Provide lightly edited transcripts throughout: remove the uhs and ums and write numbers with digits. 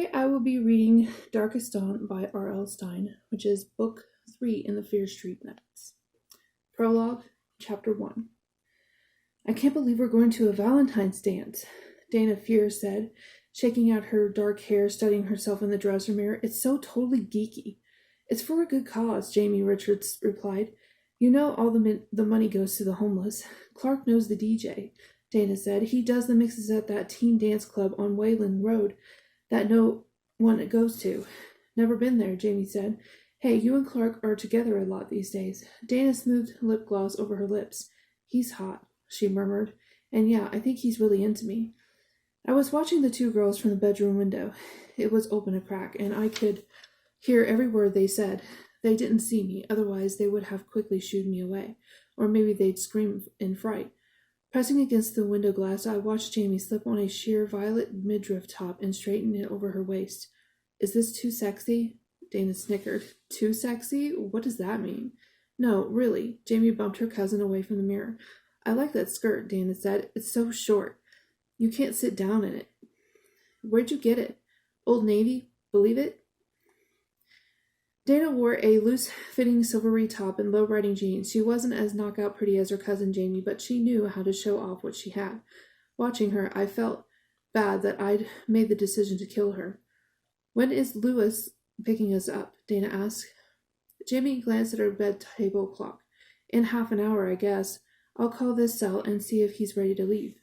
Today I will be reading Darkest Dawn by R.L. Stine, which is Book 3 in the Fear Street Nights. Prologue, Chapter 1. I can't believe we're going to a Valentine's dance, Dana Fear said, shaking out her dark hair, studying herself in the dresser mirror. It's so totally geeky. It's for a good cause, Jamie Richards replied. You know all the money goes to the homeless. Clark knows the DJ, Dana said. He does the mixes at that teen dance club on Wayland Road that no one goes to. Never been there, Jamie said. Hey, you and Clark are together a lot these days. Dana smoothed lip gloss over her lips. He's hot, she murmured. And yeah, I think he's really into me. I was watching the two girls from the bedroom window. It was open a crack, and I could hear every word they said. They didn't see me, otherwise they would have quickly shooed me away, or maybe they'd scream in fright. Pressing against the window glass, I watched Jamie slip on a sheer violet midriff top and straighten it over her waist. Is this too sexy? Dana snickered. Too sexy? What does that mean? No, really. Jamie bumped her cousin away from the mirror. I like that skirt, Dana said. It's so short. You can't sit down in it. Where'd you get it? Old Navy? Believe it? Dana wore a loose-fitting silvery top and low-riding jeans. She wasn't as knockout pretty as her cousin Jamie, but she knew how to show off what she had. Watching her, I felt bad that I'd made the decision to kill her. When is Lewis picking us up? Dana asked. Jamie glanced at her bed table clock. In half an hour, I guess. I'll call this cell and see if he's ready to leave.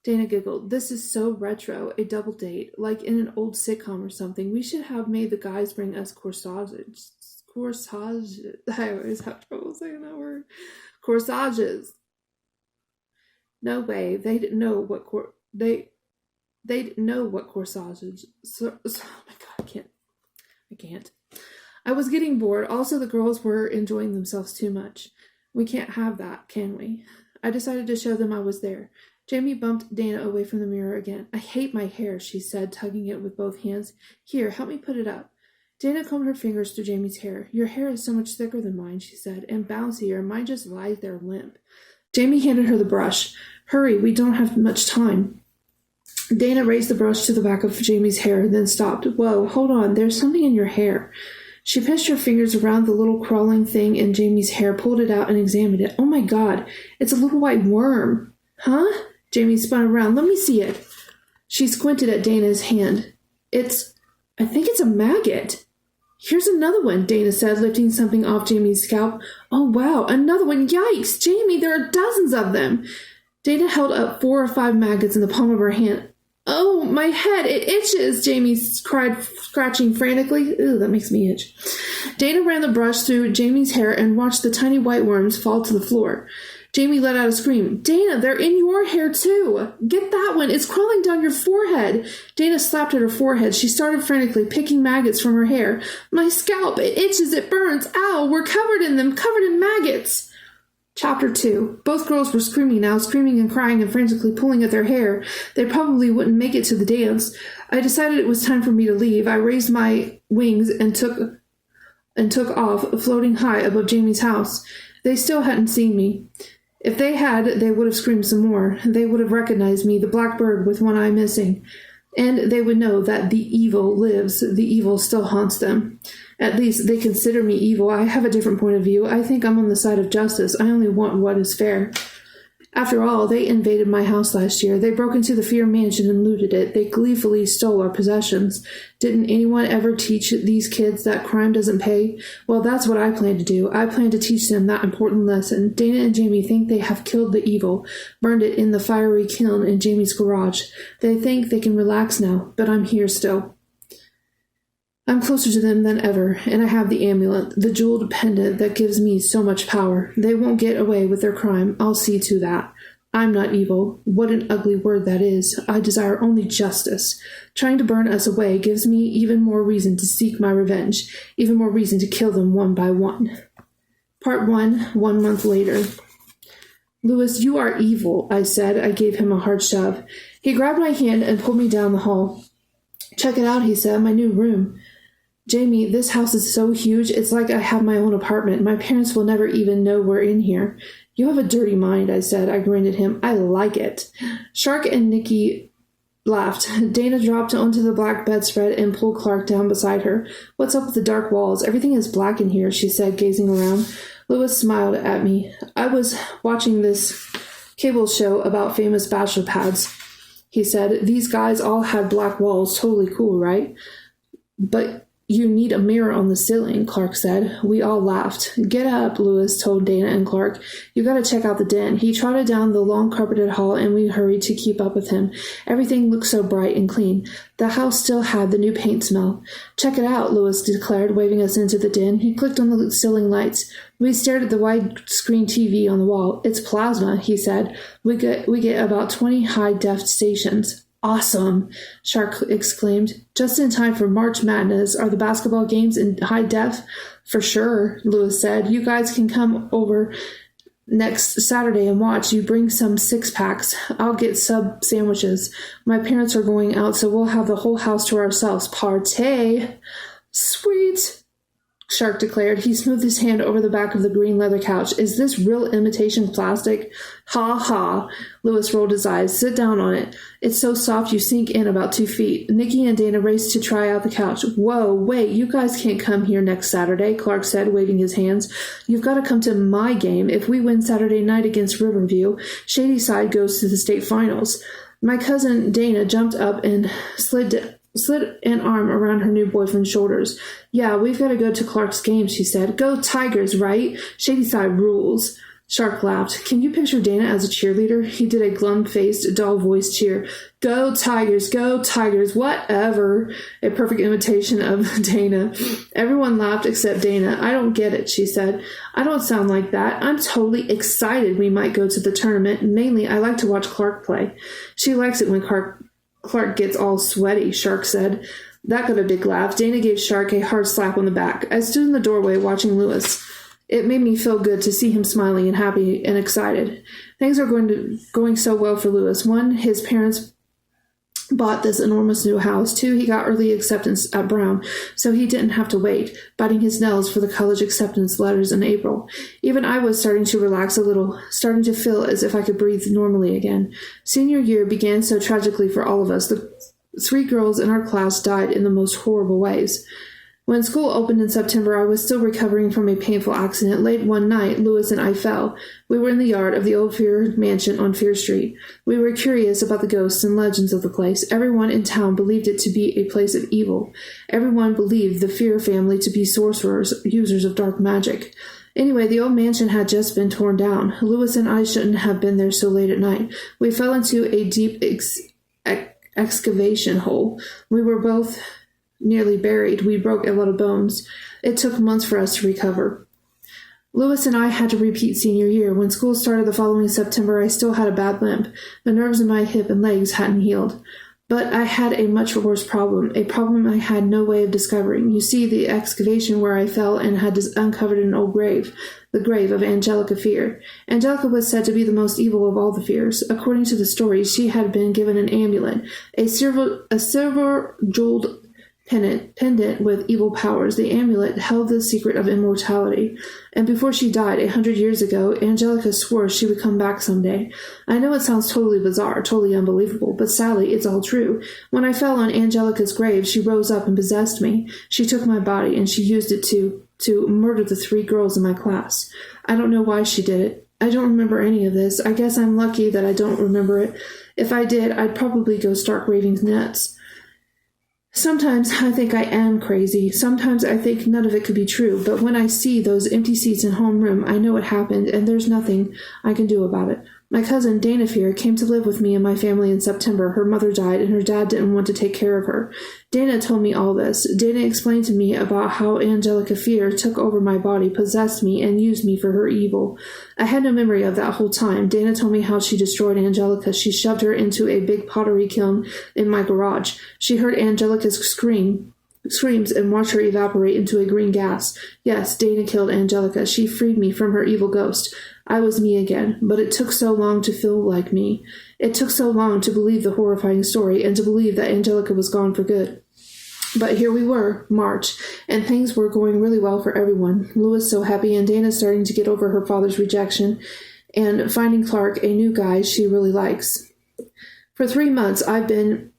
Dana giggled. This is so retro, a double date, like in an old sitcom or something. We should have made the guys bring us corsages. Corsages. I always have trouble saying that word. Corsages. No way. They didn't know what they didn't know what corsages. Oh my god, I can't. I was getting bored. Also, the girls were enjoying themselves too much. We can't have that, can we? I decided to show them I was there. Jamie bumped Dana away from the mirror again. I hate my hair, she said, tugging it with both hands. Here, help me put it up. Dana combed her fingers through Jamie's hair. Your hair is so much thicker than mine, she said, and bouncier. Mine just lies there limp. Jamie handed her the brush. Hurry, we don't have much time. Dana raised the brush to the back of Jamie's hair, then stopped. Whoa, hold on, there's something in your hair. She pinched her fingers around the little crawling thing in Jamie's hair, pulled it out, and examined it. Oh my god, it's a little white worm. Huh? Jamie spun around. Let me see it. She squinted at Dana's hand. I think it's a maggot. Here's another one, Dana said, lifting something off Jamie's scalp. Oh, wow, another one. Yikes, Jamie, there are dozens of them. Dana held up 4 or 5 maggots in the palm of her hand. Oh, my head, it itches, Jamie cried, scratching frantically. Ew, that makes me itch. Dana ran the brush through Jamie's hair and watched the tiny white worms fall to the floor. Jamie let out a scream. Dana, they're in your hair too. Get that one. It's crawling down your forehead. Dana slapped at her forehead. She started frantically picking maggots from her hair. My scalp. It itches. It burns. Ow, we're covered in them. Covered in maggots. Chapter 2. Both girls were screaming now, screaming and crying and frantically pulling at their hair. They probably wouldn't make it to the dance. I decided it was time for me to leave. I raised my wings and took off, floating high above Jamie's house. They still hadn't seen me. If they had, they would have screamed some more. They would have recognized me, the black bird with one eye missing. And they would know that the evil lives. The evil still haunts them. At least they consider me evil. I have a different point of view. I think I'm on the side of justice. I only want what is fair. After all, they invaded my house last year. They broke into the Fear Mansion and looted it. They gleefully stole our possessions. Didn't anyone ever teach these kids that crime doesn't pay? Well, that's what I plan to do. I plan to teach them that important lesson. Dana and Jamie think they have killed the evil, burned it in the fiery kiln in Jamie's garage. They think they can relax now, but I'm here still. I'm closer to them than ever, and I have the amulet, the jeweled pendant that gives me so much power. They won't get away with their crime. I'll see to that. I'm not evil. What an ugly word that is. I desire only justice. Trying to burn us away gives me even more reason to seek my revenge, even more reason to kill them one by one. Part 1, 1 month later. Lewis, you are evil, I said. I gave him a hard shove. He grabbed my hand and pulled me down the hall. Check it out, he said, my new room. Jamie, this house is so huge, it's like I have my own apartment. My parents will never even know we're in here. You have a dirty mind, I said. I grinned at him. I like it. Shark and Nikki laughed. Dana dropped onto the black bedspread and pulled Clark down beside her. "What's up with the dark walls? Everything is black in here," she said, gazing around. Lewis smiled at me. "I was watching this cable show about famous bachelor pads," he said. "These guys all had black walls. Totally cool, right?" "But you need a mirror on the ceiling," Clark said. We all laughed. "Get up," Lewis told Dana and Clark. "You gotta check out the den." He trotted down the long carpeted hall, and we hurried to keep up with him. Everything looked so bright and clean. The house still had the new paint smell. "Check it out," Lewis declared, waving us into the den. He clicked on the ceiling lights. We stared at the wide-screen TV on the wall. "It's plasma," he said. We get about 20 high-def stations." "Awesome," Shark exclaimed. "Just in time for March Madness. Are the basketball games in high def?" "For sure," Lewis said. "You guys can come over next Saturday and watch. You bring some 6-packs. I'll get sub sandwiches. My parents are going out, so we'll have the whole house to ourselves. Partay!" "Sweet," Shark declared. He smoothed his hand over the back of the green leather couch. "Is this real imitation plastic?" "Ha ha," Lewis rolled his eyes. "Sit down on it. It's so soft you sink in about 2 feet. Nikki and Dana raced to try out the couch. "Whoa, wait, you guys can't come here next Saturday," Clark said, waving his hands. "You've got to come to my game. If we win Saturday night against Riverview, Shadyside goes to the state finals." My cousin Dana jumped up and slid an arm around her new boyfriend's shoulders. "Yeah, we've got to go to Clark's game," she said. "Go Tigers, right? Shadyside rules." Shark laughed. "Can you picture Dana as a cheerleader?" He did a glum-faced, dull-voiced cheer. "Go Tigers, go Tigers, whatever." A perfect imitation of Dana. Everyone laughed except Dana. "I don't get it," she said. "I don't sound like that. I'm totally excited we might go to the tournament. Mainly, I like to watch Clark play." "She likes it when Clark gets all sweaty," Shark said. That got a big laugh. Dana gave Shark a hard slap on the back. I stood in the doorway watching Lewis. It made me feel good to see him smiling and happy and excited. Things are going so well for Lewis. One, his parents bought this enormous new house. Two, he got early acceptance at Brown, so he didn't have to wait, biting his nails for the college acceptance letters in April. Even I was starting to relax a little, starting to feel as if I could breathe normally again. Senior year began so tragically for all of us. The 3 girls in our class died in the most horrible ways. When school opened in September, I was still recovering from a painful accident. Late one night, Lewis and I fell. We were in the yard of the old Fear mansion on Fear Street. We were curious about the ghosts and legends of the place. Everyone in town believed it to be a place of evil. Everyone believed the Fear family to be sorcerers, users of dark magic. Anyway, the old mansion had just been torn down. Lewis and I shouldn't have been there so late at night. We fell into a deep excavation hole. We were both nearly buried. We broke a lot of bones. It took months for us to recover. Lewis and I had to repeat senior year. When school started the following September, I still had a bad limp. The nerves in my hip and legs hadn't healed. But I had a much worse problem, a problem I had no way of discovering. You see, the excavation where I fell and had uncovered an old grave, the grave of Angelica Fear. Angelica was said to be the most evil of all the Fears. According to the stories, she had been given an amulet, a silver jeweled pendant with evil powers. The amulet held the secret of immortality. And before she died 100 years ago, Angelica swore she would come back someday. I know it sounds totally bizarre, totally unbelievable, but sadly, it's all true. When I fell on Angelica's grave, she rose up and possessed me. She took my body, and she used it to murder the 3 girls in my class. I don't know why she did it. I don't remember any of this. I guess I'm lucky that I don't remember it. If I did, I'd probably go stark raving nuts. Sometimes I think I am crazy. Sometimes I think none of it could be true. But when I see those empty seats in homeroom, I know it happened, and there's nothing I can do about it. My cousin, Dana Fear, came to live with me and my family in September. Her mother died, and her dad didn't want to take care of her. Dana told me all this. Dana explained to me about how Angelica Fear took over my body, possessed me, and used me for her evil. I had no memory of that whole time. Dana told me how she destroyed Angelica. She shoved her into a big pottery kiln in my garage. She heard Angelica's screams and watched her evaporate into a green gas. Yes, Dana killed Angelica. She freed me from her evil ghost. I was me again, but it took so long to feel like me. It took so long to believe the horrifying story and to believe that Angelica was gone for good. But here we were, March, and things were going really well for everyone. Lewis so happy, and Dana starting to get over her father's rejection and finding Clark a new guy she really likes. For 3 months, I've been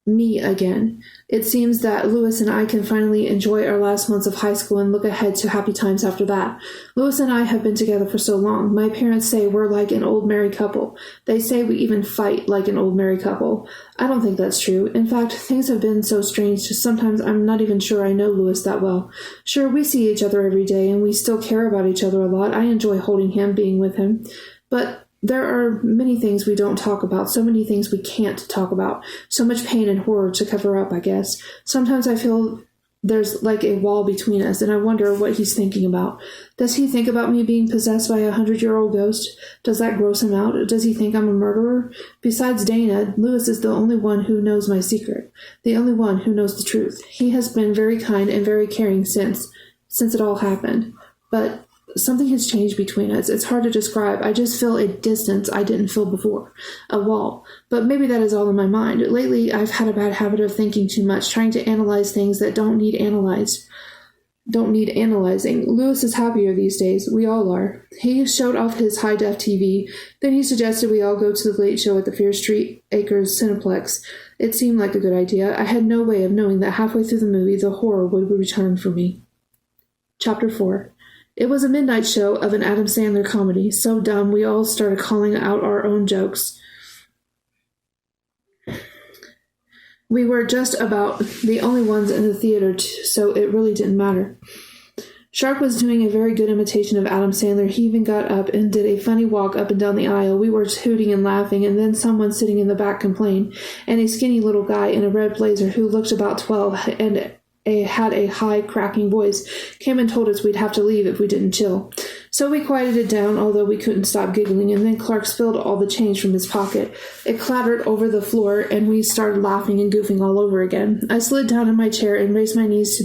me again. It seems that Lewis and I can finally enjoy our last months of high school and look ahead to happy times after that. Lewis and I have been together for so long. My parents say we're like an old married couple. They say we even fight like an old married couple. I don't think that's true. In fact, things have been so strange, just sometimes I'm not even sure I know Lewis that well. Sure, we see each other every day, and we still care about each other a lot. I enjoy holding him, being with him. But there are many things we don't talk about, so many things we can't talk about, so much pain and horror to cover up, I guess. Sometimes I feel there's like a wall between us, and I wonder what he's thinking about. Does he think about me being possessed by a 100-year-old ghost? Does that gross him out? Does he think I'm a murderer? Besides Dana, Lewis is the only one who knows my secret, the only one who knows the truth. He has been very kind and very caring since it all happened. But something has changed between us. It's hard to describe. I just feel a distance I didn't feel before. A wall. But maybe that is all in my mind. Lately, I've had a bad habit of thinking too much, trying to analyze things that don't need analyzing. Lewis is happier these days. We all are. He showed off his high-def TV. Then he suggested we all go to the late show at the Fear Street Acres Cineplex. It seemed like a good idea. I had no way of knowing that halfway through the movie, the horror would return for me. Chapter 4. It was a midnight show of an Adam Sandler comedy, so dumb we all started calling out our own jokes. We were just about the only ones in the theater, so it really didn't matter. Shark was doing a very good imitation of Adam Sandler. He even got up and did a funny walk up and down the aisle. We were hooting and laughing, and then someone sitting in the back complained, and a skinny little guy in a red blazer who looked about 12 and had a high, cracking voice, came and told us we'd have to leave if we didn't chill. So we quieted it down, although we couldn't stop giggling, and then Clark spilled all the change from his pocket. It clattered over the floor, and we started laughing and goofing all over again. I slid down in my chair and raised my knees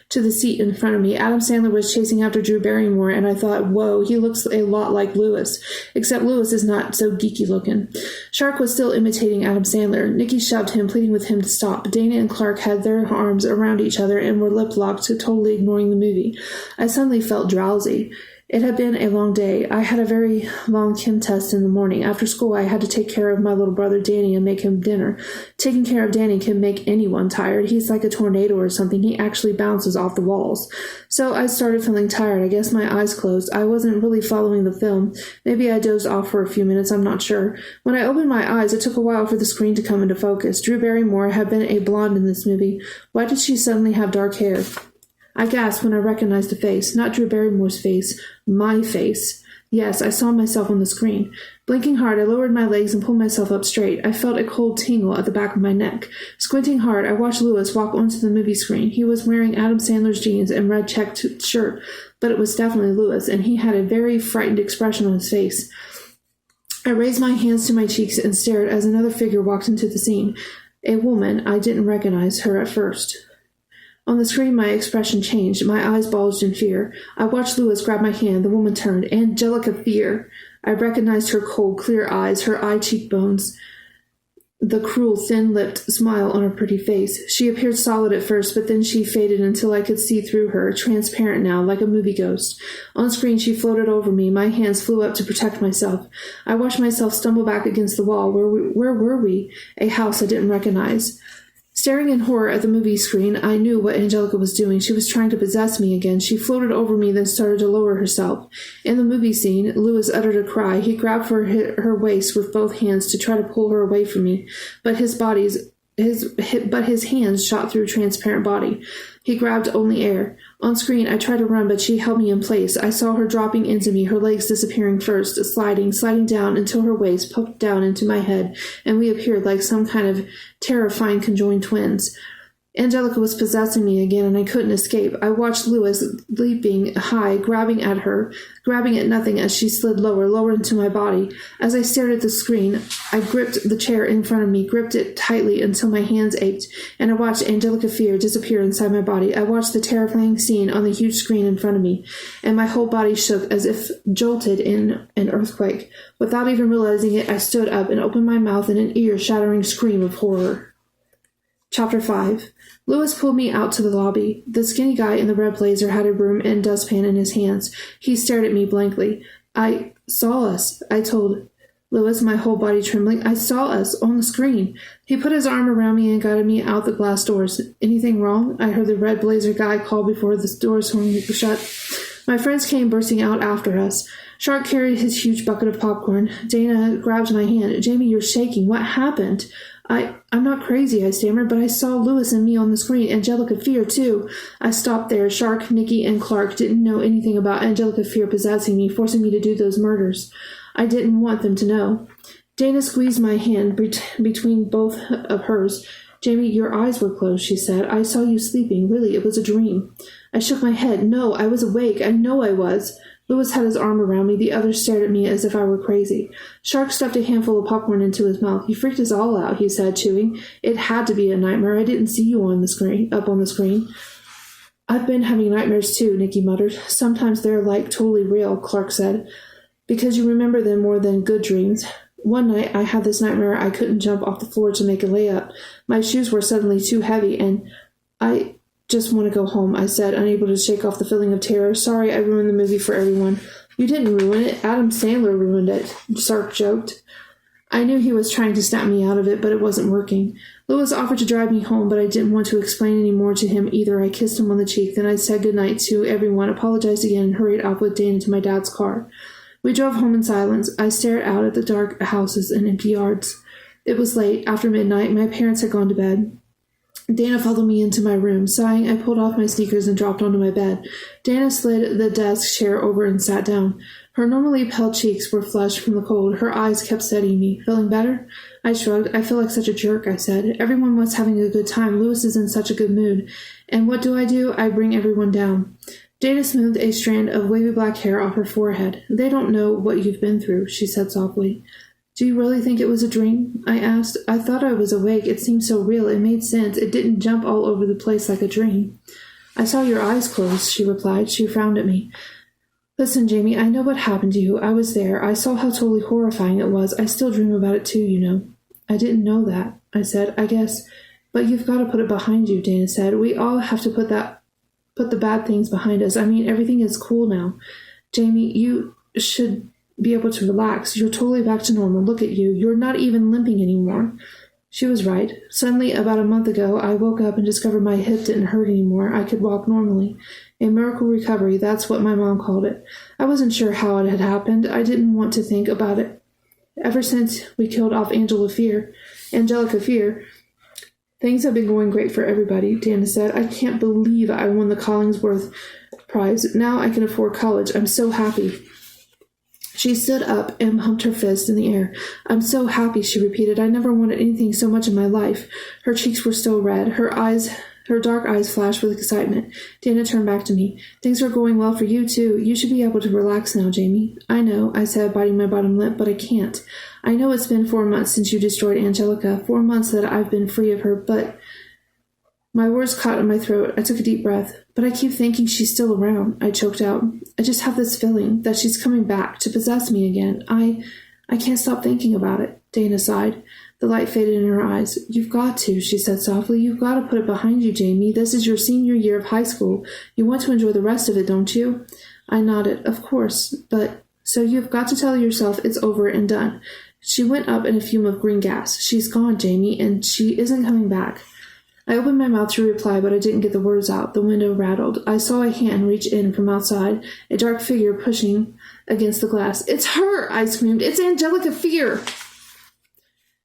to the seat in front of me. Adam Sandler was chasing after Drew Barrymore, and I thought, whoa, he looks a lot like Lewis, except Lewis is not so geeky looking. Shark was still imitating Adam Sandler. Nikki shoved him, pleading with him to stop. Dana and Clark had their arms around each other and were lip-locked, totally ignoring the movie. I suddenly felt drowsy. It had been a long day. I had a very long chem test in the morning. After school, I had to take care of my little brother Danny and make him dinner. Taking care of Danny can make anyone tired. He's like a tornado or something. He actually bounces off the walls. So I started feeling tired. I guess my eyes closed. I wasn't really following the film. Maybe I dozed off for a few minutes. I'm not sure. When I opened my eyes, it took a while for the screen to come into focus. Drew Barrymore had been a blonde in this movie. Why did she suddenly have dark hair? I gasped when I recognized the face. Not Drew Barrymore's face. My face. Yes, I saw myself on the screen. Blinking hard, I lowered my legs and pulled myself up straight. I felt a cold tingle at the back of my neck. Squinting hard, I watched Lewis walk onto the movie screen. He was wearing Adam Sandler's jeans and red checked shirt, but it was definitely Lewis, and he had a very frightened expression on his face. I raised my hands to my cheeks and stared as another figure walked into the scene. A woman. I didn't recognize her at first. On the screen, my expression changed. My eyes bulged in fear. I watched Lewis grab my hand. The woman turned. Angelica Fear. I recognized her cold, clear eyes, her eye cheekbones, the cruel, thin-lipped smile on her pretty face. She appeared solid at first, but then she faded until I could see through her, transparent now, like a movie ghost. On screen, she floated over me. My hands flew up to protect myself. I watched myself stumble back against the wall. Where were we? A house I didn't recognize. Staring in horror at the movie screen, I knew what Angelica was doing. She was trying to possess me again. She floated over me, then started to lower herself. In the movie scene, Lewis uttered a cry. He grabbed for her waist with both hands to try to pull her away from me, but his hands shot through transparent body. He grabbed only air. On screen, I tried to run, but she held me in place. I saw her dropping into me, her legs disappearing first, sliding down until her waist poked down into my head, and we appeared like some kind of terrifying conjoined twins. Angelica was possessing me again, and I couldn't escape. I watched Lewis leaping high, grabbing at nothing as she slid lower into my body. As I stared at the screen, I gripped the chair in front of me, gripped it tightly until my hands ached, and I watched Angelica Fear disappear inside my body. I watched the terrifying scene on the huge screen in front of me, and my whole body shook as if jolted in an earthquake. Without even realizing it, I stood up and opened my mouth in an ear-shattering scream of horror. Chapter 5. Lewis pulled me out to the lobby. The skinny guy in the red blazer had a broom and dustpan in his hands. He stared at me blankly. I saw us, I told Louis, my whole body trembling. I saw us on the screen. He put his arm around me and guided me out the glass doors. Anything wrong? I heard the red blazer guy call before the doors swung shut. My friends came bursting out after us. Shark carried his huge bucket of popcorn. Dana grabbed my hand. Jamie, you're shaking. What happened? I'm not crazy, I stammered, but I saw Louis and me on the screen. Angelica Fear, too. I stopped there. Shark, Nikki, and Clark didn't know anything about Angelica Fear possessing me, forcing me to do those murders. I didn't want them to know. Dana squeezed my hand between both of hers. Jamie, your eyes were closed, she said. I saw you sleeping. Really, it was a dream. I shook my head. No, I was awake. I know I was. Louis had his arm around me. The others stared at me as if I were crazy. Shark stuffed a handful of popcorn into his mouth. You freaked us all out, he said, chewing. It had to be a nightmare. I didn't see you up on the screen. I've been having nightmares too, Nikki muttered. Sometimes they're like totally real, Clark said, because you remember them more than good dreams. One night I had this nightmare I couldn't jump off the floor to make a layup. My shoes were suddenly too heavy, and I just want to go home, I said, unable to shake off the feeling of terror. Sorry I ruined the movie for everyone. You didn't ruin it. Adam Sandler ruined it, Shark joked. I knew he was trying to snap me out of it, but it wasn't working. Louis offered to drive me home, but I didn't want to explain any more to him either. I kissed him on the cheek, then I said goodnight to everyone, apologized again, and hurried off with Dana to my dad's car. We drove home in silence. I stared out at the dark houses and empty yards. It was late, after midnight. My parents had gone to bed. Dana followed me into my room. Sighing, I pulled off my sneakers and dropped onto my bed. Dana slid the desk chair over and sat down. Her normally pale cheeks were flushed from the cold. Her eyes kept studying me. Feeling better? I shrugged. I feel like such a jerk, I said. Everyone was having a good time. Louis is in such a good mood. And what do? I bring everyone down. Dana smoothed a strand of wavy black hair off her forehead. They don't know what you've been through, she said softly. Do you really think it was a dream? I asked. I thought I was awake. It seemed so real. It made sense. It didn't jump all over the place like a dream. I saw your eyes closed, she replied. She frowned at me. Listen, Jamie, I know what happened to you. I was there. I saw how totally horrifying it was. I still dream about it too, you know. I didn't know that, I said. I guess. But you've got to put it behind you, Dana said. We all have to put the bad things behind us. I mean, everything is cool now. Jamie, you should be able to relax. You're totally back to normal. Look at you. You're not even limping anymore. She was right. Suddenly, about a month ago, I woke up and discovered my hip didn't hurt anymore. I could walk normally. A miracle recovery, that's what my mom called it. I wasn't sure how it had happened. I didn't want to think about it. Ever since we killed off Angelica Fear, things have been going great for everybody, Dana said. I can't believe I won the Collingsworth Prize. Now I can afford college. I'm so happy. She stood up and humped her fist in the air. I'm so happy, she repeated. I never wanted anything so much in my life. Her cheeks were still red. Her dark eyes flashed with excitement. Dana turned back to me. Things are going well for you, too. You should be able to relax now, Jamie. I know, I said, biting my bottom lip, but I can't. I know it's been 4 months since you destroyed Angelica, 4 months that I've been free of her, but... My words caught in my throat. I took a deep breath. But I keep thinking she's still around, I choked out. I just have this feeling that she's coming back to possess me again. I can't stop thinking about it, Dana sighed. The light faded in her eyes. You've got to, she said softly. You've got to put it behind you, Jamie. This is your senior year of high school. You want to enjoy the rest of it, don't you? I nodded. Of course, but... So you've got to tell yourself it's over and done. She went up in a fume of green gas. She's gone, Jamie, and she isn't coming back. I opened my mouth to reply, but I didn't get the words out. The window rattled. I saw a hand reach in from outside, a dark figure pushing against the glass. It's her! I screamed. It's Angelica Fear!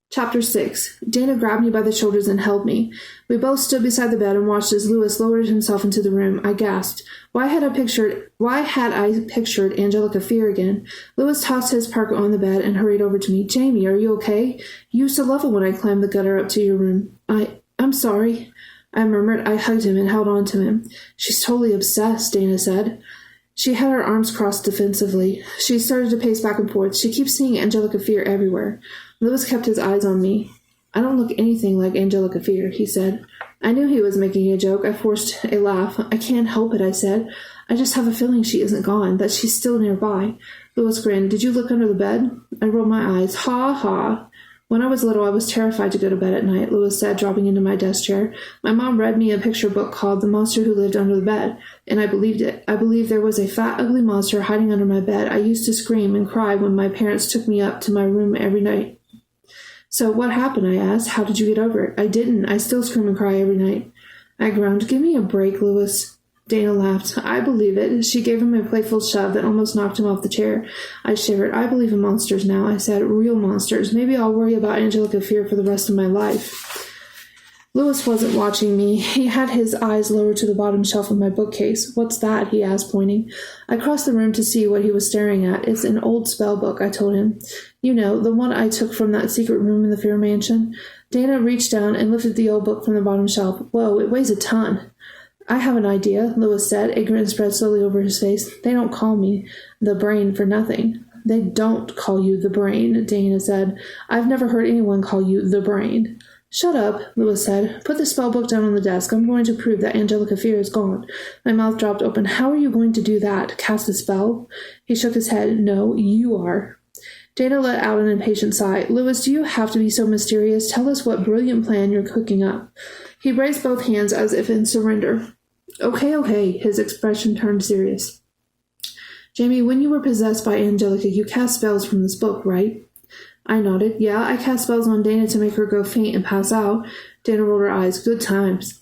Chapter 6. Dana grabbed me by the shoulders and held me. We both stood beside the bed and watched as Louis lowered himself into the room. I gasped. Why had I pictured Angelica Fear again? Louis tossed his parka on the bed and hurried over to me. Jamie, are you okay? You used to love it when I climbed the gutter up to your room. I'm sorry, I murmured. I hugged him and held on to him. She's totally obsessed, Dana said. She had her arms crossed defensively. She started to pace back and forth. She keeps seeing Angelica Fear everywhere. Louis kept his eyes on me. I don't look anything like Angelica Fear, he said. I knew he was making a joke. I forced a laugh. I can't help it, I said. I just have a feeling she isn't gone, that she's still nearby. Louis grinned. Did you look under the bed? I rolled my eyes. Ha ha. When I was little, I was terrified to go to bed at night, Lewis said, dropping into my desk chair. My mom read me a picture book called The Monster Who Lived Under the Bed, and I believed it. I believed there was a fat, ugly monster hiding under my bed. I used to scream and cry when my parents took me up to my room every night. So what happened, I asked. How did you get over it? I didn't. I still scream and cry every night. I groaned. Give me a break, Lewis. Dana laughed. I believe it. She gave him a playful shove that almost knocked him off the chair. I shivered. I believe in monsters now, I said. Real monsters. Maybe I'll worry about Angelica Fear for the rest of my life. Lewis wasn't watching me. He had his eyes lowered to the bottom shelf of my bookcase. What's that? He asked, pointing. I crossed the room to see what he was staring at. It's an old spell book, I told him. You know, the one I took from that secret room in the Fear Mansion. Dana reached down and lifted the old book from the bottom shelf. Whoa, it weighs a ton. I have an idea, Lewis said. A grin spread slowly over his face. They don't call me the Brain for nothing. They don't call you the Brain, Dana said. I've never heard anyone call you the Brain. Shut up, Lewis said. Put the spellbook down on the desk. I'm going to prove that Angelica Fear is gone. My mouth dropped open. How are you going to do that? Cast a spell? He shook his head. No, you are. Dana let out an impatient sigh. Lewis, do you have to be so mysterious? Tell us what brilliant plan you're cooking up. He raised both hands as if in surrender. Okay. His expression turned serious. Jamie, when you were possessed by Angelica, you cast spells from this book, right? I nodded. Yeah, I cast spells on Dana to make her go faint and pass out. Dana rolled her eyes. Good times.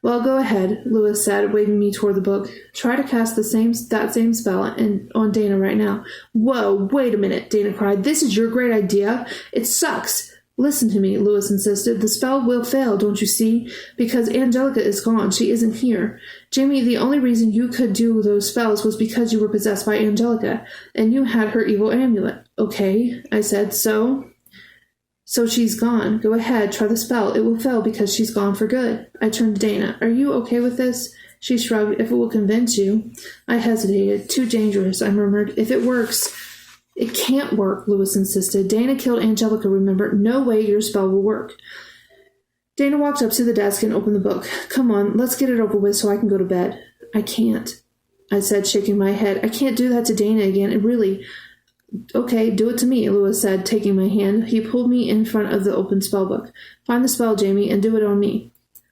Well, go ahead, Lewis said, waving me toward the book. Try to cast that same spell on Dana right now. Whoa, wait a minute, Dana cried. This is your great idea. It sucks. Listen to me, Lewis insisted. The spell will fail, don't you see? Because Angelica is gone. She isn't here. Jamie, the only reason you could do those spells was because you were possessed by Angelica, and you had her evil amulet. Okay, I said. So she's gone. Go ahead, try the spell. It will fail because she's gone for good. I turned to Dana. Are you okay with this? She shrugged. If it will convince you. I hesitated. Too dangerous, I murmured. If it works... It can't work, Lewis insisted. Dana killed Angelica, remember? No way your spell will work. Dana walked up to the desk and opened the book. Come on, let's get it over with so I can go to bed. I can't, I said, shaking my head. I can't do that to Dana again. It really... Okay, do it to me, Lewis said, taking my hand. He pulled me in front of the open spell book. Find the spell, Jamie, and do it on me.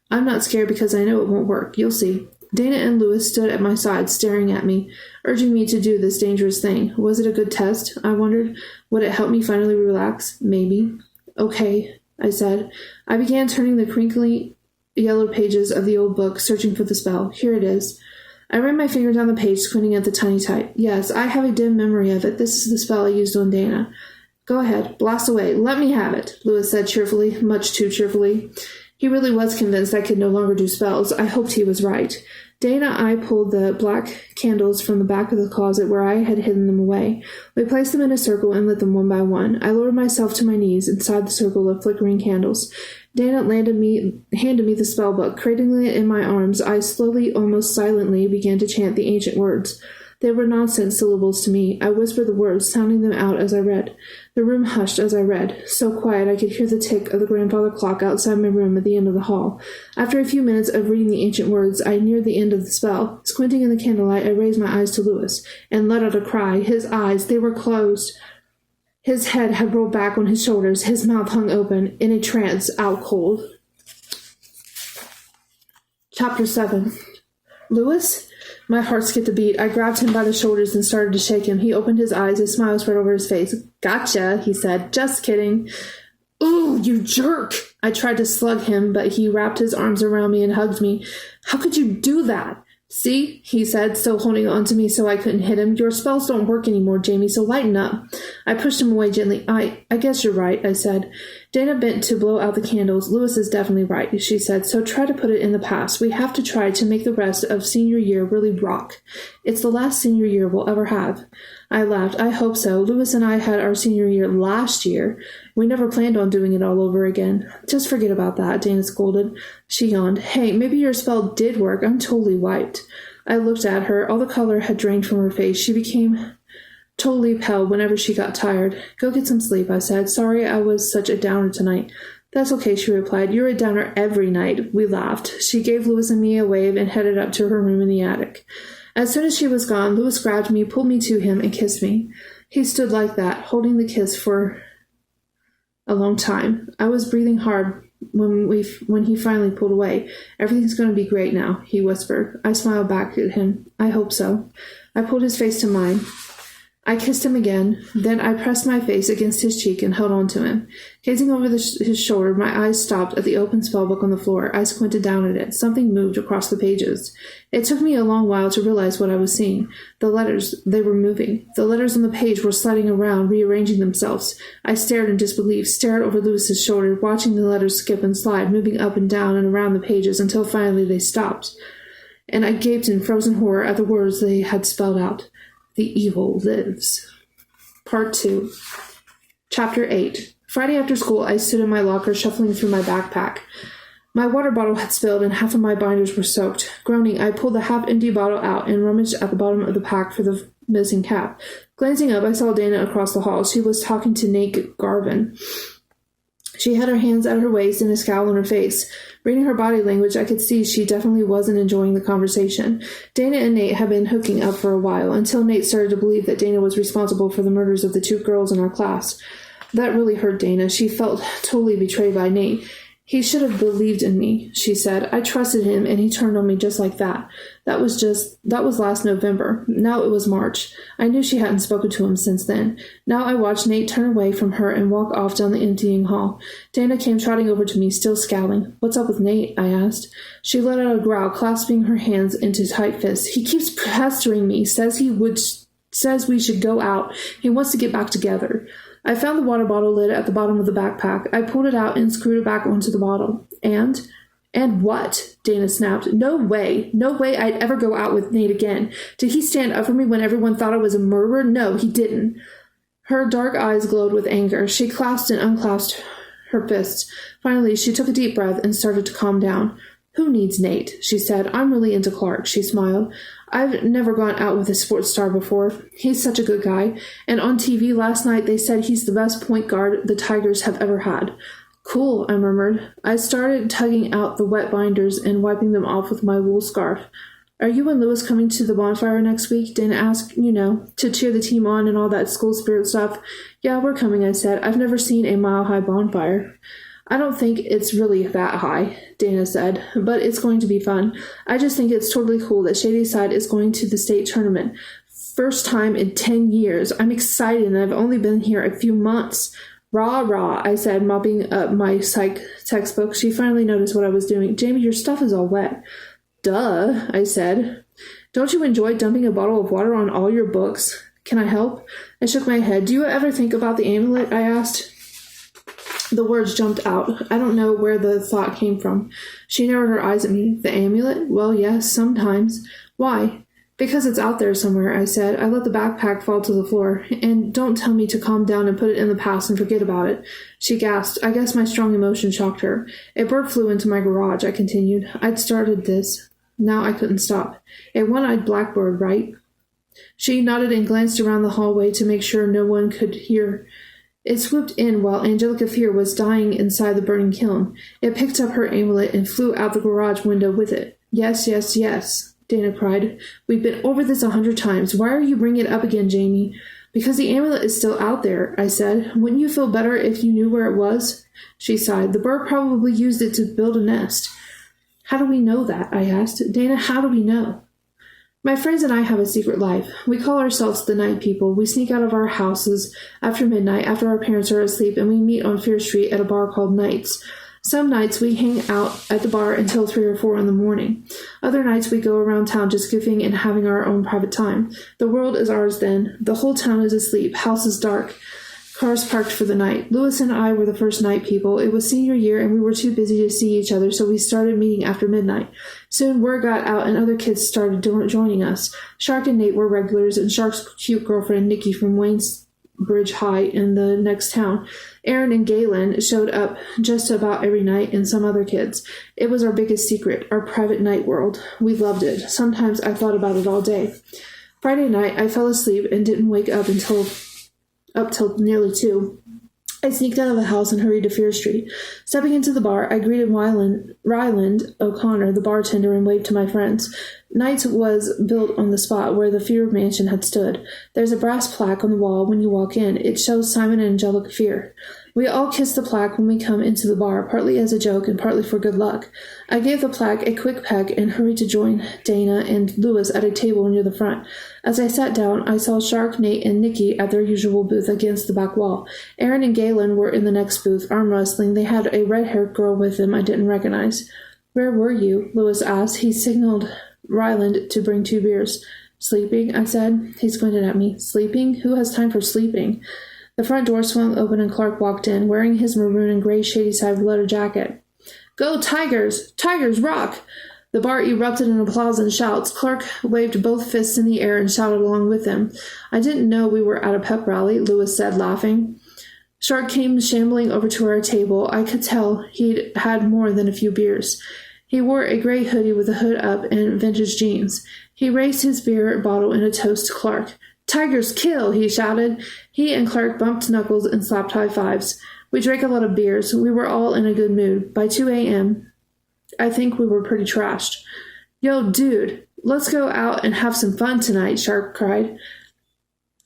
I'm not scared because I know it won't work. You'll see. Dana and Lewis stood at my side, staring at me, urging me to do this dangerous thing. Was it a good test? I wondered. Would it help me finally relax? Maybe. Okay, I said. I began turning the crinkly yellow pages of the old book, searching for the spell. Here it is. I ran my finger down the page, squinting at the tiny type. Yes, I have a dim memory of it. This is the spell I used on Dana. Go ahead. Blast away. Let me have it, Lewis said cheerfully, much too cheerfully. He really was convinced I could no longer do spells. I hoped he was right. Dana and I pulled the black candles from the back of the closet where I had hidden them away. We placed them in a circle and lit them one by one. I lowered myself to my knees inside the circle of flickering candles. Dana handed me the spell book. Cradling it in my arms, I slowly, almost silently, began to chant the ancient words. They were nonsense syllables to me. I whispered the words, sounding them out as I read. The room hushed as I read, so quiet I could hear the tick of the grandfather clock outside my room at the end of the hall. After a few minutes of reading the ancient words, I neared the end of the spell. Squinting in the candlelight, I raised my eyes to Lewis, and let out a cry. His eyes, they were closed. His head had rolled back on his shoulders, his mouth hung open, in a trance, out cold. Chapter 7. Lewis? My heart skipped a beat. I grabbed him by the shoulders and started to shake him. He opened his eyes, a smile spread over his face. Gotcha, he said. Just kidding. Ooh, you jerk! I tried to slug him, but he wrapped his arms around me and hugged me. How could you do that? See, he said, still holding on to me so I couldn't hit him. Your spells don't work anymore, Jamie, so lighten up. I pushed him away gently. I guess you're right, I said. Dana bent to blow out the candles. Lewis is definitely right, she said, so try to put it in the past. We have to try to make the rest of senior year really rock. It's the last senior year we'll ever have. I laughed. I hope so. Lewis and I had our senior year last year. We never planned on doing it all over again. Just forget about that, Dana scolded. She yawned. Hey, maybe your spell did work. I'm totally wiped. I looked at her. All the color had drained from her face. She became totally pale whenever she got tired. Go get some sleep, I said. Sorry I was such a downer tonight. That's okay, she replied. You're a downer every night. We laughed. She gave Lewis and me a wave and headed up to her room in the attic. As soon as she was gone, Lewis grabbed me, pulled me to him, and kissed me. He stood like that, holding the kiss for a long time. I was breathing hard when he finally pulled away. Everything's going to be great now, he whispered. I smiled back at him. I hope so. I pulled his face to mine. I kissed him again. Then I pressed my face against his cheek and held on to him. Gazing over his shoulder, my eyes stopped at the open spellbook on the floor. I squinted down at it. Something moved across the pages. It took me a long while to realize what I was seeing. The letters, they were moving. The letters on the page were sliding around, rearranging themselves. I stared in disbelief, stared over Lewis's shoulder, watching the letters skip and slide, moving up and down and around the pages until finally they stopped. And I gaped in frozen horror at the words they had spelled out. The evil lives. Part 2. Chapter 8. Friday after school, I stood in my locker, shuffling through my backpack. My water bottle had spilled, and half of my binders were soaked. Groaning, I pulled the half-empty bottle out and rummaged at the bottom of the pack for the missing cap. Glancing up, I saw Dana across the hall. She was talking to Nate Garvin. She had her hands at her waist and a scowl on her face. Reading her body language, I could see she definitely wasn't enjoying the conversation. Dana and Nate had been hooking up for a while, until Nate started to believe that Dana was responsible for the murders of the 2 girls in our class. That really hurt Dana. She felt totally betrayed by Nate. He should have believed in me, she said. I trusted him, and he turned on me just like that. That was last November. Now it was March. I knew she hadn't spoken to him since then. Now I watched Nate turn away from her and walk off down the emptying hall. Dana came trotting over to me, still scowling. What's up with Nate? I asked. She let out a growl, clasping her hands into tight fists. He keeps pestering me, says we should go out. He wants to get back together. I found the water bottle lid at the bottom of the backpack. I pulled it out and screwed it back onto the bottle. And what? Dana snapped. No way. No way I'd ever go out with Nate again. Did he stand up for me when everyone thought I was a murderer? No, he didn't. Her dark eyes glowed with anger. She clasped and unclasped her fists. Finally, she took a deep breath and started to calm down. Who needs Nate? She said. I'm really into Clark. She smiled. I've never gone out with a sports star before. He's such a good guy. And on TV last night they said he's the best point guard the Tigers have ever had. Cool, I murmured. I started tugging out the wet binders and wiping them off with my wool scarf. Are you and Lewis coming to the bonfire next week? Dana asked, to cheer the team on and all that school spirit stuff. Yeah, we're coming, I said. I've never seen a mile-high bonfire. I don't think it's really that high, Dana said, but it's going to be fun. I just think it's totally cool that Shadyside is going to the state tournament. First time in 10 years. I'm excited, and I've only been here a few months. Rah, rah, I said, mopping up my psych textbook. She finally noticed what I was doing. Jamie, your stuff is all wet. Duh, I said. Don't you enjoy dumping a bottle of water on all your books? Can I help? I shook my head. Do you ever think about the amulet? I asked. The words jumped out. I don't know where the thought came from. She narrowed her eyes at me. The amulet? Well, yes, sometimes. Why? Because it's out there somewhere, I said. I let the backpack fall to the floor. And don't tell me to calm down and put it in the past and forget about it. She gasped. I guess my strong emotion shocked her. A bird flew into my garage, I continued. I'd started this. Now I couldn't stop. A one-eyed blackbird, right? She nodded and glanced around the hallway to make sure no one could hear. It swooped in while Angelica Fear was dying inside the burning kiln. It picked up her amulet and flew out the garage window with it. Yes, yes, yes, Dana cried. We've been over this 100 times. Why are you bringing it up again, Jamie? Because the amulet is still out there, I said. Wouldn't you feel better if you knew where it was? She sighed. The bird probably used it to build a nest. How do we know that? I asked. Dana, how do we know? My friends and I have a secret life. We call ourselves the Night People. We sneak out of our houses after midnight, after our parents are asleep, and we meet on Fear Street at a bar called Nights. Some nights we hang out at the bar until 3 or 4 in the morning. Other nights we go around town just goofing and having our own private time. The world is ours then. The whole town is asleep. House is dark. Cars parked for the night. Lewis and I were the first Night People. It was senior year, and we were too busy to see each other, so we started meeting after midnight. Soon word got out, and other kids started joining us. Shark and Nate were regulars, and Shark's cute girlfriend, Nikki from Waynesbridge High in the next town. Aaron and Galen showed up just about every night, and some other kids. It was our biggest secret, our private night world. We loved it. Sometimes I thought about it all day. Friday night, I fell asleep and didn't wake up till nearly 2. I sneaked out of the house and hurried to Fear Street. Stepping into the bar, I greeted Ryland O'Connor, the bartender, and waved to my friends. Knight's was built on the spot where the Fear mansion had stood. There's a brass plaque on the wall when you walk in. It shows Simon and Angelica Fear. We all kiss the plaque when we come into the bar, partly as a joke and partly for good luck. I gave the plaque a quick peck and hurried to join Dana and Lewis at a table near the front. As I sat down, I saw Shark, Nate, and Nikki at their usual booth against the back wall. Aaron and Galen were in the next booth, arm wrestling. They had a red-haired girl with them I didn't recognize. "Where were you?" Lewis asked. He signaled Ryland to bring 2 beers. "Sleeping?" I said. He squinted at me. "Sleeping? Who has time for sleeping?" The front door swung open and Clark walked in, wearing his maroon and gray shady-side leather jacket. "Go Tigers! Tigers rock!" The bar erupted in applause and shouts. Clark waved both fists in the air and shouted along with them. "I didn't know we were at a pep rally," Lewis said, laughing. Shark came shambling over to our table. I could tell he'd had more than a few beers. He wore a gray hoodie with the hood up and vintage jeans. He raised his beer bottle in a toast to Clark. "Tigers kill!" he shouted. He and Clark bumped knuckles and slapped high fives. We drank a lot of beers. We were all in a good mood. By 2 a.m., I think we were pretty trashed. "Yo, dude, let's go out and have some fun tonight," Shark cried.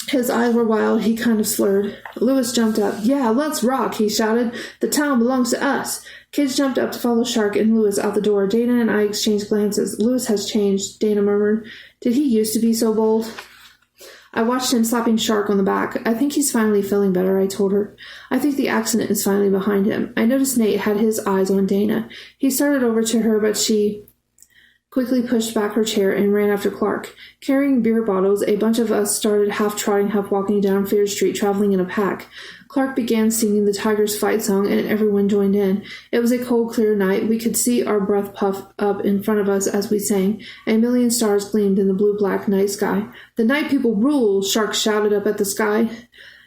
His eyes were wild. He kind of slurred. Lewis jumped up. "Yeah, let's rock," he shouted. "The town belongs to us." Kids jumped up to follow Shark and Lewis out the door. Dana and I exchanged glances. "Lewis has changed," Dana murmured. "Did he used to be so bold?" I watched him slapping Shark on the back. "I think he's finally feeling better," I told her. "I think the accident is finally behind him." I noticed Nate had his eyes on Dana. He started over to her, but she quickly pushed back her chair and ran after Clark. Carrying beer bottles, a bunch of us started half trotting, half walking down Fair Street, traveling in a pack. Clark began singing the Tigers' fight song, and everyone joined in. It was a cold, clear night. We could see our breath puff up in front of us as we sang. A million stars gleamed in the blue-black night sky. "The night people rule!" Shark shouted up at the sky.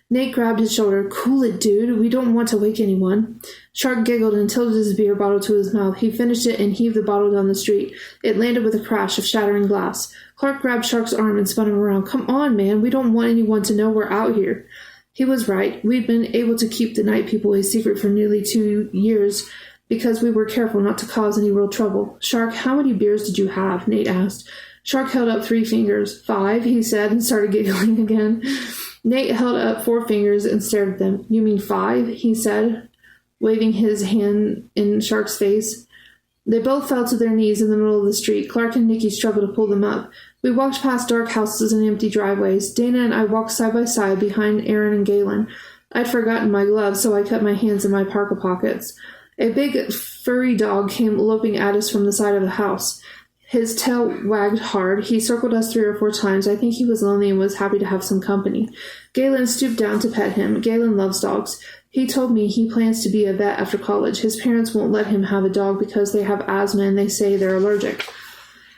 Nate grabbed his shoulder. "Cool it, dude. We don't want to wake anyone." Shark giggled and tilted his beer bottle to his mouth. He finished it and heaved the bottle down the street. It landed with a crash of shattering glass. Clark grabbed Shark's arm and spun him around. "Come on, man. We don't want anyone to know we're out here." He was right. We'd been able to keep the night people a secret for nearly 2 years because we were careful not to cause any real trouble. "Shark, how many beers did you have?" Nate asked. Shark held up 3 fingers. "5, he said, and started giggling again. Nate held up 4 fingers and stared at them. "You mean 5, he said, waving his hand in Shark's face. They both fell to their knees in the middle of the street. Clark and Nikki struggled to pull them up. We walked past dark houses and empty driveways. Dana and I walked side by side behind Aaron and Galen. I'd forgotten my gloves, so I kept my hands in my parka pockets. A big, furry dog came loping at us from the side of the house. His tail wagged hard. He circled us 3 or 4 times. I think he was lonely and was happy to have some company. Galen stooped down to pet him. Galen loves dogs. He told me he plans to be a vet after college. His parents won't let him have a dog because they have asthma and they say they're allergic.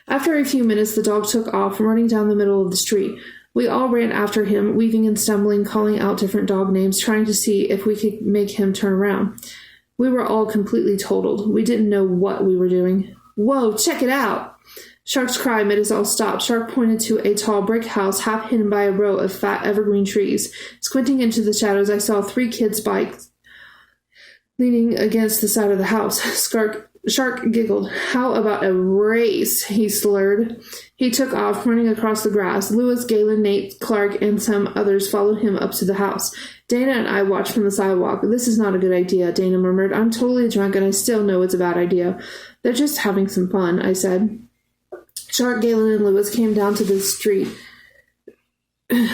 After a few minutes, the dog took off, running down the middle of the street. We all ran after him, weaving and stumbling, calling out different dog names, trying to see if we could make him turn around. We were all completely totaled. We didn't know what we were doing. "Whoa, check it out!" Shark's cry made us all stop. Shark pointed to a tall brick house half hidden by a row of fat evergreen trees. Squinting into the shadows, I saw 3 kids' bikes leaning against the side of the house. Shark giggled. "How about a race?" he slurred. He took off, running across the grass. Lewis, Galen, Nate, Clark, and some others followed him up to the house. Dana and I watched from the sidewalk. "This is not a good idea," Dana murmured. "I'm totally drunk, and I still know it's a bad idea." "They're just having some fun," I said. Shark, Galen, and Lewis came down to the street,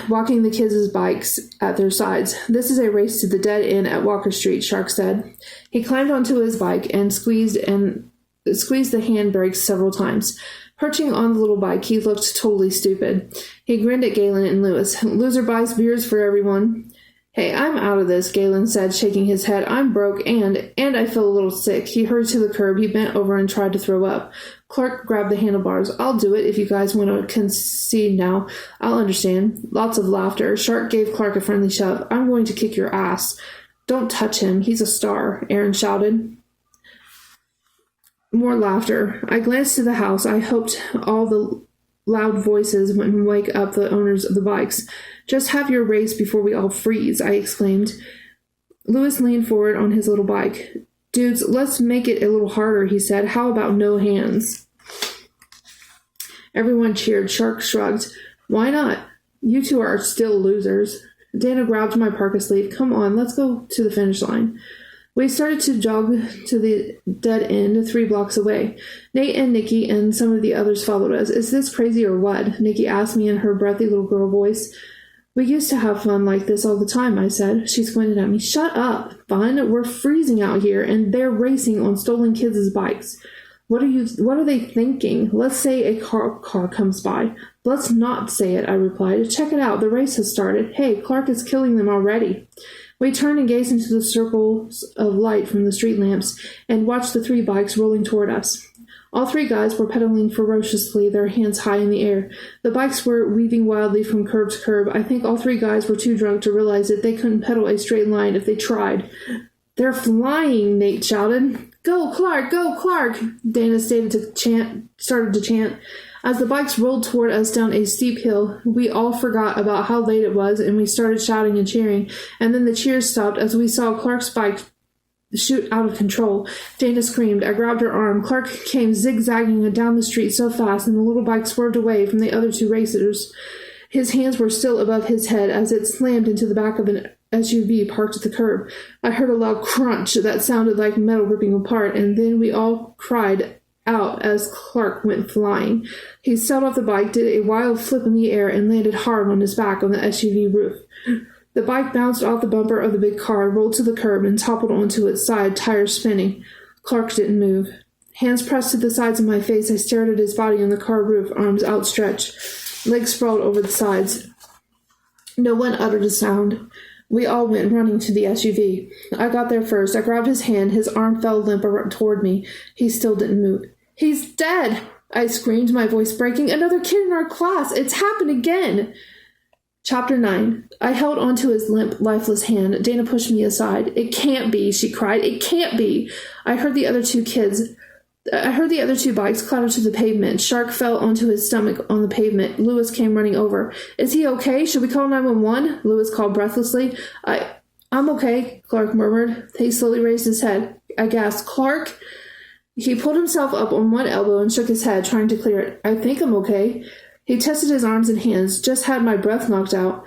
walking the kids' bikes at their sides. "This is a race to the dead end at Walker Street," Shark said. He climbed onto his bike and squeezed the handbrakes several times. Perching on the little bike, he looked totally stupid. He grinned at Galen and Lewis. "Loser buys beers for everyone." "Hey, I'm out of this," Galen said, shaking his head. "I'm broke and I feel a little sick." He hurried to the curb. He bent over and tried to throw up. Clark grabbed the handlebars. "I'll do it if you guys want to concede now. I'll understand." Lots of laughter. Shark gave Clark a friendly shove. "I'm going to kick your ass." "Don't touch him. He's a star," Aaron shouted. More laughter. I glanced to the house. I hoped all the loud voices wouldn't wake up the owners of the bikes. "Just have your race before we all freeze," I exclaimed. Lewis leaned forward on his little bike. "Dudes, let's make it a little harder," he said. "How about no hands?" Everyone cheered. Shark shrugged. "Why not? You two are still losers." Dana grabbed my parka sleeve. Come on, let's go to the finish line. We started to jog to the dead end 3 blocks away. Nate and Nikki and some of the others followed us. Is this crazy or what? Nikki asked me in her breathy little girl voice. We used to have fun like this all the time, I said. She squinted at me. Shut up. Fun? We're freezing out here, and they're racing on stolen kids' bikes. What are they thinking? Let's say a car comes by. Let's not say it, I replied. Check it out. The race has started. Hey, Clark is killing them already. We turned and gazed into the circles of light from the street lamps and watched the 3 bikes rolling toward us. All 3 guys were pedaling ferociously, their hands high in the air. The bikes were weaving wildly from curb to curb. I think all 3 guys were too drunk to realize that they couldn't pedal a straight line if they tried. They're flying, Nate shouted. Go, Clark! Go, Clark! Dana started to chant. As the bikes rolled toward us down a steep hill, we all forgot about how late it was, and we started shouting and cheering. And then the cheers stopped as we saw Clark's bike shoot out of control. Dana screamed. I grabbed her arm. Clark came zigzagging down the street so fast, and the little bike swerved away from the other 2 racers. His hands were still above his head as it slammed into the back of an SUV parked at the curb. I heard a loud crunch that sounded like metal ripping apart, and then we all cried out as Clark went flying. He sailed off the bike, did a wild flip in the air, and landed hard on his back on the SUV roof. The bike bounced off the bumper of the big car, rolled to the curb, and toppled onto its side, tires spinning. Clark didn't move. Hands pressed to the sides of my face, I stared at his body on the car roof, arms outstretched, legs sprawled over the sides. No one uttered a sound. We all went running to the SUV. I got there first. I grabbed his hand. His arm fell limp toward me. He still didn't move. He's dead! I screamed, my voice breaking. Another kid in our class! It's happened again! Chapter 9. I held onto his limp, lifeless hand. Dana pushed me aside. It can't be, she cried. It can't be! I heard the other 2 bikes clatter to the pavement. Shark fell onto his stomach on the pavement. Lewis came running over. Is he okay? Should we call 911? Lewis called breathlessly. I'm okay, Clark murmured. He slowly raised his head. I gasped, Clark? He pulled himself up on one elbow and shook his head, trying to clear it. I think I'm okay. He tested his arms and hands. Just had my breath knocked out.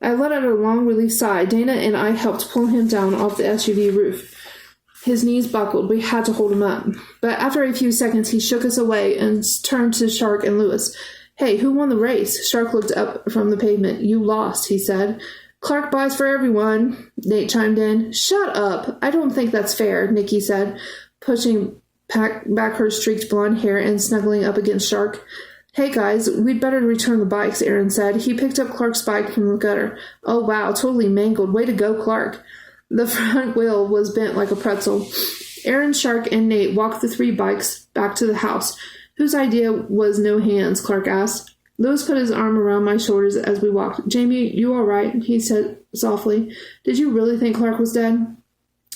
I let out a long relief sigh. Dana and I helped pull him down off the SUV roof. His knees buckled. We had to hold him up. But after a few seconds, he shook us away and turned to Shark and Lewis. Hey, who won the race? Shark looked up from the pavement. You lost, he said. Clark buys for everyone, Nate chimed in. Shut up. I don't think that's fair, Nikki said, pushing back her streaked blonde hair and snuggling up against Shark. Hey guys, we'd better return the bikes, Aaron said. He picked up Clark's bike from the gutter. Oh wow, totally mangled. Way to go, Clark. The front wheel was bent like a pretzel. Aaron, Shark, and Nate walked the 3 bikes back to the house. Whose idea was no hands? Clark asked. Lewis put his arm around my shoulders as we walked. Jamie, you all right? He said softly. Did you really think Clark was dead?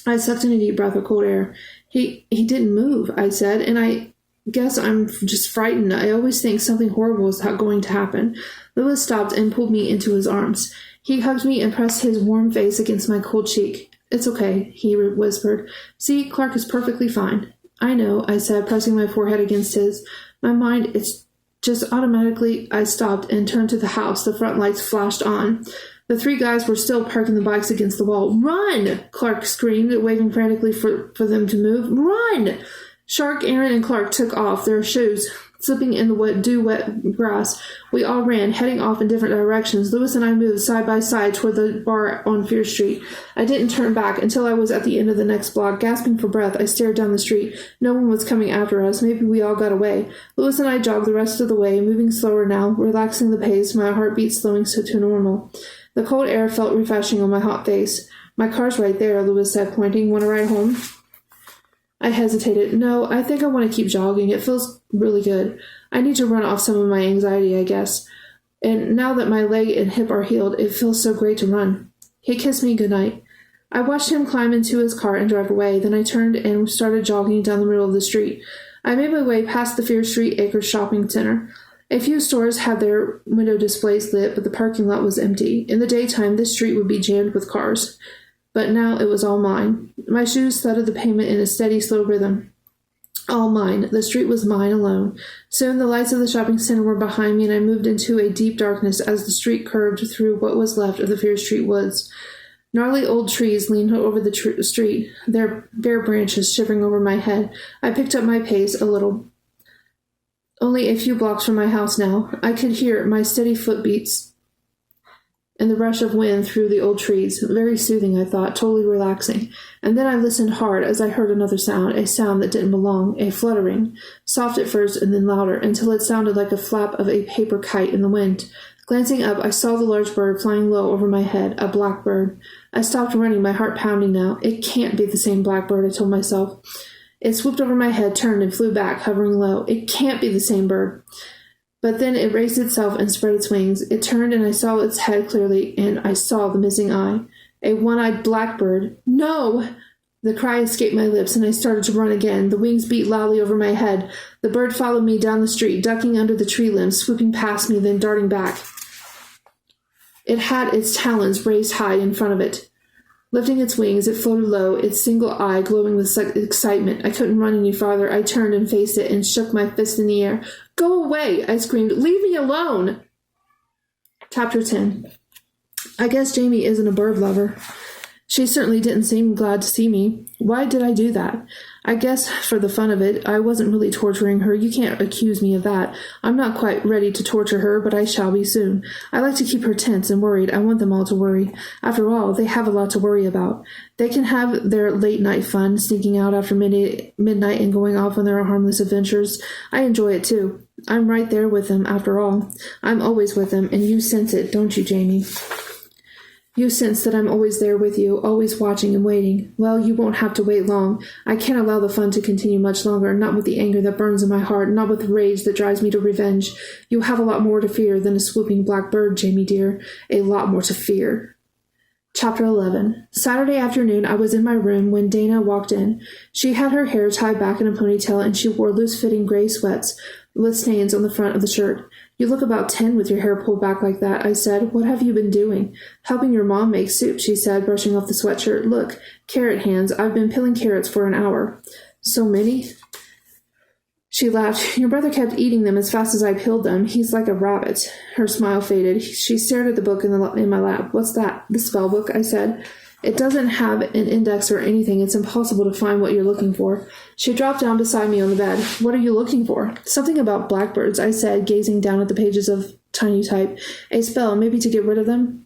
I sucked in a deep breath of cold air. He didn't move, I said, and I guess I'm just frightened. I always think something horrible is going to happen. Lewis stopped and pulled me into his arms. He hugged me and pressed his warm face against my cold cheek. It's okay, he whispered. See, Clark is perfectly fine. I know, I said, pressing my forehead against his. My mind, it's just automatically. I stopped and turned to the house. The front lights flashed on. The 3 guys were still parking the bikes against the wall. Run! Clark screamed, waving frantically for them to move. Run! Shark, Aaron, and Clark took off their shoes, slipping in the wet grass. We all ran, heading off in different directions. Lewis and I moved side by side toward the bar on Fear Street. I didn't turn back until I was at the end of the next block. Gasping for breath, I stared down the street. No one was coming after us. Maybe we all got away. Lewis and I jogged the rest of the way, moving slower now, relaxing the pace, my heartbeat slowing to normal. The cold air felt refreshing on my hot face. My car's right there, Lewis said, pointing. Want to ride home? I hesitated. No, I think I want to keep jogging. It feels really good. I need to run off some of my anxiety, I guess. And now that my leg and hip are healed, it feels so great to run. He kissed me goodnight. I watched him climb into his car and drive away. Then I turned and started jogging down the middle of the street. I made my way past the Fear Street Acres Shopping Center. A few stores had their window displays lit, but the parking lot was empty. In the daytime, this street would be jammed with cars. But now it was all mine. My shoes thudded the pavement in a steady, slow rhythm. All mine. The street was mine alone. Soon the lights of the shopping center were behind me, and I moved into a deep darkness as the street curved through what was left of the Fear Street woods. Gnarly old trees leaned over the street, their bare branches shivering over my head. I picked up my pace a little. Only a few blocks from my house now. I could hear my steady footbeats and the rush of wind through the old trees. Very soothing, I thought, totally relaxing. And then I listened hard as I heard another sound, a sound that didn't belong, a fluttering, soft at first and then louder, until it sounded like a flap of a paper kite in the wind. Glancing up, I saw the large bird flying low over my head, a blackbird. I stopped running, my heart pounding now. It can't be the same blackbird, I told myself. It swooped over my head, turned, and flew back, hovering low. It can't be the same bird. But then it raised itself and spread its wings. It turned, and I saw its head clearly, and I saw the missing eye. A one-eyed blackbird. No! The cry escaped my lips, and I started to run again. The wings beat loudly over my head. The bird followed me down the street, ducking under the tree limbs, swooping past me, then darting back. It had its talons raised high in front of it. Lifting its wings, it floated low, its single eye glowing with excitement. I couldn't run any farther. I turned and faced it and shook my fist in the air. Go away, I screamed. Leave me alone! Chapter 10. I guess Jamie isn't a bird lover. She certainly didn't seem glad to see me. Why did I do that? I guess for the fun of it. I wasn't really torturing her. You can't accuse me of that. I'm not quite ready to torture her, but I shall be soon. I like to keep her tense and worried. I want them all to worry. After all, they have a lot to worry about. They can have their late-night fun, sneaking out after midnight and going off on their harmless adventures. I enjoy it, too. I'm right there with them, after all. I'm always with them, and you sense it, don't you, Jamie? You sense that I'm always there with you, always watching and waiting. Well, you won't have to wait long. I can't allow the fun to continue much longer, not with the anger that burns in my heart, not with the rage that drives me to revenge. You have a lot more to fear than a swooping black bird, Jamie dear. A lot more to fear. Chapter 11. Saturday afternoon, I was in my room when Dana walked in. She had her hair tied back in a ponytail, and she wore loose-fitting gray sweats with stains on the front of the shirt. You look about 10 with your hair pulled back like that, I said. What have you been doing? Helping your mom make soup, she said, brushing off the sweatshirt. Look, carrot hands. I've been peeling carrots for an hour. So many? She laughed. Your brother kept eating them as fast as I peeled them. He's like a rabbit. Her smile faded. She stared at the book in my lap. What's that? The spell book, I said. It doesn't have an index or anything. It's impossible to find what you're looking for. She dropped down beside me on the bed. What are you looking for? Something about blackbirds, I said, gazing down at the pages of tiny type. A spell, maybe to get rid of them?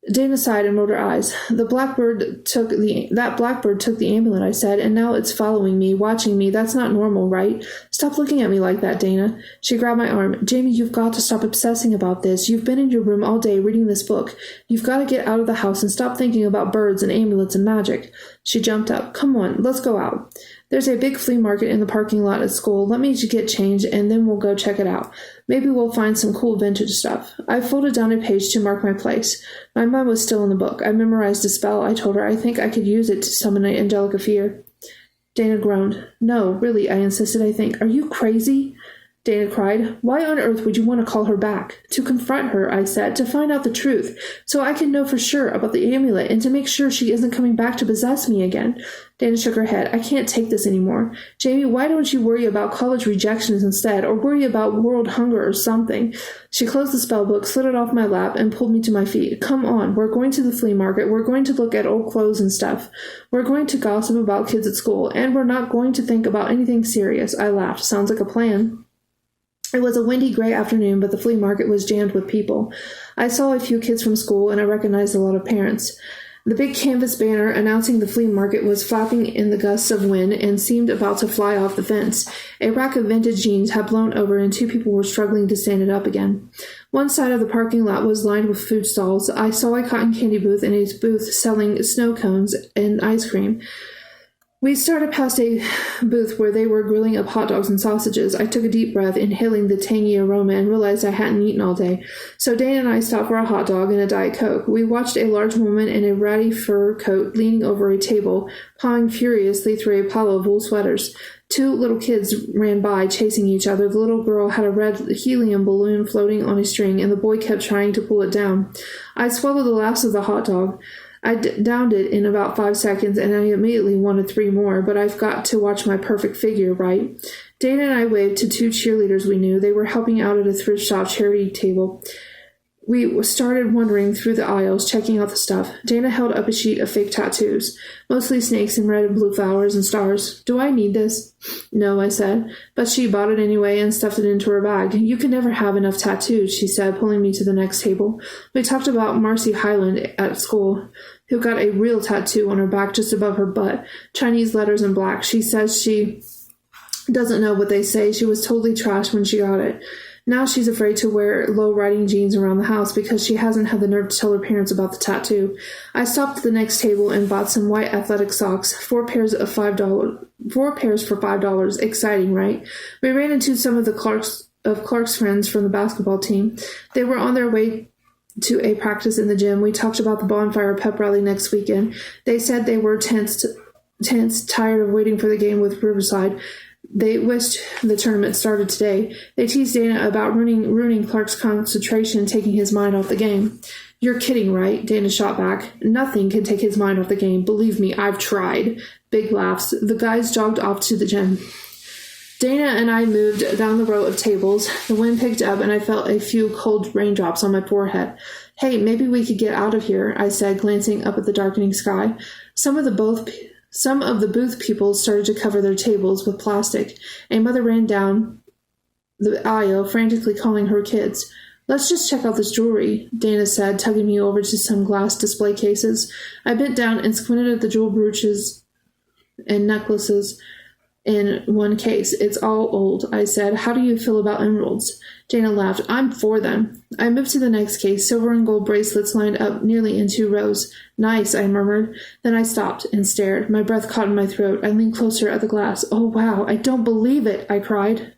Dana sighed and rolled her eyes. That blackbird took the amulet, I said, and now it's following me, watching me. That's not normal, right? Stop looking at me like that, Dana. She grabbed my arm. Jamie, you've got to stop obsessing about this. You've been in your room all day reading this book. You've got to get out of the house and stop thinking about birds and amulets and magic. She jumped up. Come on, let's go out. There's a big flea market in the parking lot at school. Let me get changed, and then we'll go check it out. Maybe we'll find some cool vintage stuff. I folded down a page to mark my place. My mind was still in the book. I memorized a spell, I told her. I think I could use it to summon an angelic fear. Dana groaned. No, really, I insisted, I think. Are you crazy? Dana cried. Why on earth would you want to call her back? To confront her, I said, to find out the truth, so I can know for sure about the amulet and to make sure she isn't coming back to possess me again. Dana shook her head. I can't take this anymore. Jamie, why don't you worry about college rejections instead, or worry about world hunger or something? She closed the spell book, slid it off my lap, and pulled me to my feet. Come on, we're going to the flea market. We're going to look at old clothes and stuff. We're going to gossip about kids at school, and we're not going to think about anything serious. I laughed. Sounds like a plan. It was a windy, gray afternoon, but the flea market was jammed with people. I saw a few kids from school, and I recognized a lot of parents. The big canvas banner announcing the flea market was flapping in the gusts of wind and seemed about to fly off the fence. A rack of vintage jeans had blown over, and two people were struggling to stand it up again. One side of the parking lot was lined with food stalls. I saw a cotton candy booth and a booth selling snow cones and ice cream. We started past a booth where they were grilling up hot dogs and sausages. I took a deep breath, inhaling the tangy aroma, and realized I hadn't eaten all day. So Dana and I stopped for a hot dog and a Diet Coke. We watched a large woman in a ratty fur coat leaning over a table, pawing furiously through a pile of wool sweaters. Two little kids ran by, chasing each other. The little girl had a red helium balloon floating on a string, and the boy kept trying to pull it down. I swallowed the last of the hot dog. I downed it in about 5 seconds, and I immediately wanted 3 more, but I've got to watch my perfect figure, right? Dana and I waved to 2 cheerleaders we knew. They were helping out at a thrift shop charity table. We started wandering through the aisles, checking out the stuff. Dana held up a sheet of fake tattoos, mostly snakes and red and blue flowers and stars. Do I need this? No, I said, but she bought it anyway and stuffed it into her bag. You can never have enough tattoos, she said, pulling me to the next table. We talked about Marcy Highland at school, who got a real tattoo on her back just above her butt, Chinese letters in black. She says she doesn't know what they say. She was totally trashed when she got it. Now she's afraid to wear low-riding jeans around the house because she hasn't had the nerve to tell her parents about the tattoo. I stopped at the next table and bought some white athletic socks, 4 pairs for $5. Exciting, right? We ran into some of Clark's friends from the basketball team. They were on their way to a practice in the gym. We talked about the bonfire pep rally next weekend. They said they were tense, tired of waiting for the game with Riverside. They wished the tournament started today. They teased Dana about ruining Clark's concentration, taking his mind off the game. You're kidding, right? Dana shot back. Nothing can take his mind off the game. Believe me, I've tried. Big laughs. The guys jogged off to the gym. Dana and I moved down the row of tables. The wind picked up, and I felt a few cold raindrops on my forehead. Hey, maybe we could get out of here, I said, glancing up at the darkening sky. Some of the booth people started to cover their tables with plastic. A mother ran down the aisle, frantically calling her kids. Let's just check out this jewelry, Dana said, tugging me over to some glass display cases. I bent down and squinted at the jewel brooches and necklaces in one case. It's all old, I said. How do you feel about emeralds? Dana laughed. I'm for them. I moved to the next case, silver and gold bracelets lined up nearly in 2 rows. Nice, I murmured. Then I stopped and stared. My breath caught in my throat. I leaned closer at the glass. Oh, wow, I don't believe it, I cried.